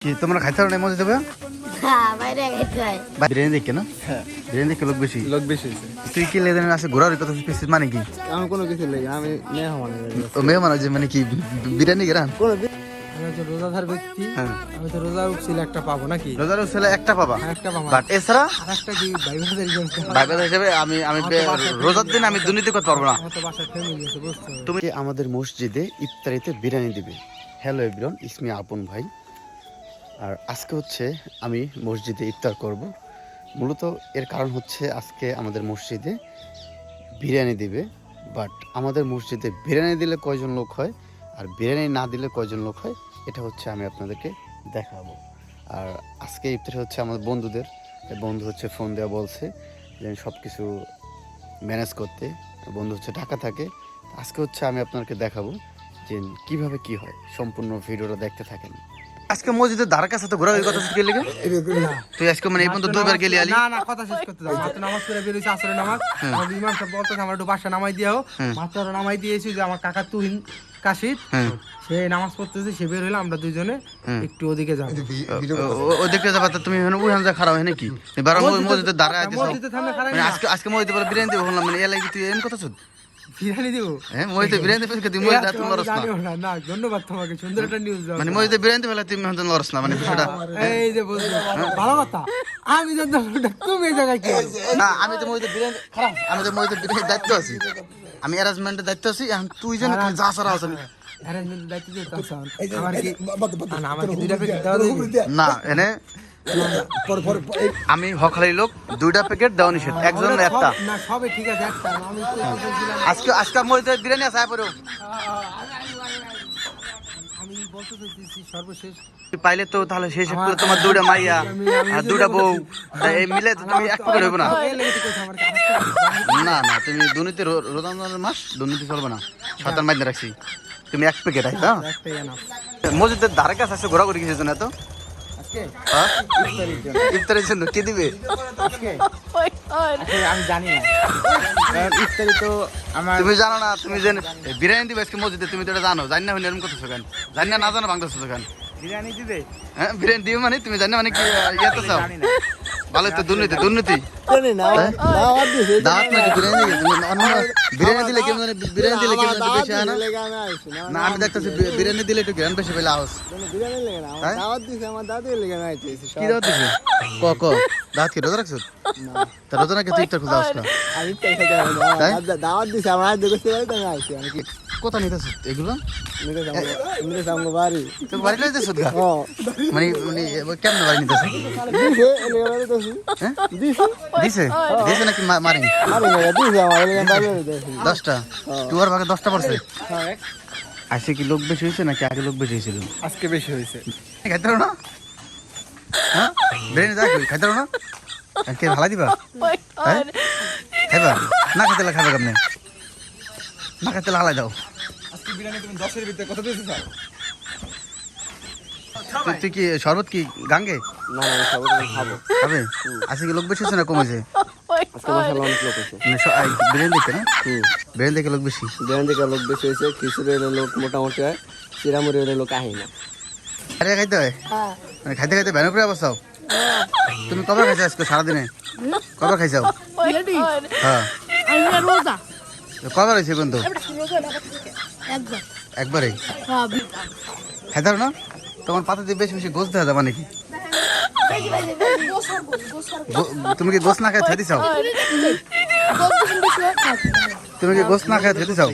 কি তোমরা খাইতে পারো না মজা দেবে? হ্যাঁ, বাইরে খাইতে হয়। বিরিয়ানি দেখে না? হ্যাঁ বিরিয়ানি দেখে লোক বেশি হয়েছে। তুই কি লেগে আছে ঘোরার কথা পিছিস মানে কি? আমি কোনো কিছু লেগে আমি মেহমান ও মেহমান যে মানে কি বিরিয়ানি গেরান? আমি তো রোজাদার ব্যক্তি। হ্যাঁ আমি তো রোজা উঠছিলে একটা পাবো নাকি? রোজার ছেলে একটা পাবা, একটা পাবো। বাট এছাড়া আর একটা কি ভাইবাদের ভাইবাদ হিসেবে আমি রোজার দিন আমি দুর্নীতি করতে পারবো না। আমার তো বাসার ফ্যামিলি আছে বুঝছো। তুমি আমাদের মসজিদে ইফতারিতে বিরিয়ানি দিবে। হ্যালো এভরিওয়ান, ইসমি আপন ভাই। আর আজকে হচ্ছে আমি মসজিদে ইফতার করব। মূলত এর কারণ হচ্ছে আজকে আমাদের মসজিদে বিরিয়ানি দিবে। বাট আমাদের মসজিদে বিরিয়ানি দিলে কয়জন লোক হয় আর বিরিয়ানি না দিলে কয়জন লোক হয় এটা হচ্ছে আমি আপনাদেরকে দেখাবো। আর আজকে ইফতারি হচ্ছে আমাদের বন্ধুদের। বন্ধু হচ্ছে ফোন দেওয়া বলছে যে সব কিছু ম্যানেজ করতে। বন্ধু হচ্ছে ঢাকা থাকে। আজকে হচ্ছে আমি আপনাদেরকে দেখাবো যে কিভাবে কি হয়। সম্পূর্ণ ভিডিওটা দেখতে থাকেন। আজকে মসজিদের ধারে কাছে তো ঘোরাঘুরি কথা কি লেগে তুই আজকে মানে এই পর্যন্ত দুইবার গেলি আলি? না না, কথা শেষ করতে দাও। মাত্র নামাজ পড়ে বের হইছে আসরের নামাজ। আমাদের ইমাম সাহেব বলতেছে আমার একটু বাসা নামাই দিও। মাত্র নামাই দিয়েছি যে আমার কাকা তুহিন কাশিদ সে নামাজ পড়তেছে, সে বের হইলো, আমরা দুইজনে একটু ওদিকে যাবো। ওদিকে যাবা তুমি ওইখানে যা খারাপ হয় নাকি? এবার মসজিদের ধারে আইতেছ মসজিদের সামনে খারাপ মানে আজকে মসজিদে বলে বিরিয়ানি দিব বললাম মানে এর লাগি তুই এমন কথা শুন? বিরিয়ানি দিব? হ্যাঁ মসজিদে বিরিয়ানি দেবে তুই মসজিদে তুমি লরস না। না ধন্যবাদ তোমাকে, সুন্দর একটা নিউজ দাও। মানে মসজিদে বিরিয়ানি দেবে তুমি হয়তো লরস না মানে বিষয়টা। এই যে বলছো ভালো কথা, আমি জানতে তুমি এই জায়গায় কি করো? না আমি তো মসজিদে বিরিয়ানি খারাপ, আমি তো মসজিদে বিরিয়ানি দায়িত্ব আছি, আমি অ্যারেঞ্জমেন্টের দায়িত্ব আছি। এখন তুই যেন যা সারা আছে অ্যারেঞ্জমেন্ট দায়িত্ব দিতে চাও আমার কি? না আমাকে দুইটা প্যাকেট দাও দিবি না এনে আমি হকালি লোক, দুইটা প্যাকেট দেওয়া নিষেধ, একজনের একটা। না সবে ঠিক আছে একটা। আমি তো বলছিলাম আজকে মসজিদে বিরিয়ানি আছে আয় পড়ো। আমি বলতে চাইছি সর্বশেষ পাইলে তো তাহলে শেষ করে তোমার দুইটা মাইয়া আর দুইটা বউ এই মিলে তুমি এক প্যাকেট হইব না। না না তুমি দুর্নীতি রোজানের মাস দুর্নীতি চলবে না, শয়তান মাইনে রাখছি। তুমি এক প্যাকেট আইতা একটাই এনাফ। মসজিদের ধারে কাছে আছে ঘোরাঘুরি কিছু না তো আজকে হ্যাঁ? ইফতারির জন্য ইফতারের জন্য কি দিবে? আজকে আসলে আমি জানি না, কারণ ইফতারি তো আমার তুমি জানো না, তুমি যে বিরিয়ানি দিবে আজকে মসজিদে, তুমি তো এটা জানো। জানি না এরকম করতেছো কেন? জানি না জানো ভাঙতেছো কেন? বিরিয়ানি দিবে। হ্যাঁ বিরিয়ানি দিবে মানে তুমি জানি না মানে কি ইয়েতে চাও? জানি না। ভালো তো দুর্নীতি দুর্নীতি জানি না, দাওয়াত দিছে। দাঁত নাকি বিরিয়ানি দিলে তুমি অন্য বিরিয়ানি দিলে কেমন বিরিয়ানি দিলে কেমন বেশি হয় না? না আমি দেখতেছি বিরিয়ানি দিলে একটু গ্রান বেশি পেলে আওয়াজ। বিরিয়ানি লাগে না, আমার দাওয়াত দিছে, আমার দাদুর লেগে না আইতেছি। কি দাওয়াত দিছে? ক দাঁত কি রোজা রাখছো? তা রোজা নাকি তুই ইফতার খুলতে আসছ না? আমি তো এখানে তাই? দাওয়াত দিছে, আমার দেখতে পারি তো আমি আইছি। আমি কি কোথা নিতেছ এগুলো? মিলে সামনে বাড়ি তো বাড়ি লইতেছ গা? ও মানে কেমন বাড়ি নিতেছ? দিছে এলে বাড়ি দছি। হ্যাঁ দিছে দিছে দিছে নাকি মারি? আরে না দিছে, আমার এলে বাড়ি দছি। 10টা টুয়ার ভাগে 10টা পড়ছে। আজকে কি লোক বেশি হয়েছে নাকি আগে লোক বেশি হয়েছিল? আজকে বেশি হয়েছে। খাইতে পারো না? হ্যাঁ বিরিয়ানি যা খাইতে পারো না? আর কে ভালো দিবা? হ্যাঁ খাইবা না? খাইতে খাবে কেমনে? না খাইতে হালাই দাও। আজকে বিরিয়ানি তুমি 10 এর ভিতরে কত দিতে চাও? তুই কি শরবত কি গাঙ্গে না না, সব খাবো। খাবে? আজকে কি লোক বেশি হয়েছে না কমেছে? আজকে মাশাআল্লাহ অনেক লোক আছে। মানে বিরিয়ানি দেখে না? বিরিয়ানি দেখে লোক বেশি। বিরিয়ানি থেকে লোক বেশি হয়েছে, খিচুড়ি লোক মোটামুটি হয়, চিরামুড়ি লোক আহে না। আরে খাইতে হয় মানে খাইতে খাইতে ভ্যানে করে অবস্থাও। তুমি কবে খাইছো আজকে সারাদিনে? কবে খাইছাও? হ্যাঁ কবে রয়েছে কিন্তু একবারে খাইতে পারো না? তোমার পাতা দিয়ে বেশি বেশি গোস দেওয়া যাবে নাকি? তুমি কি গোস না খাই থাকি চাও? তুমি কি গোস না খাই থাকি চাও?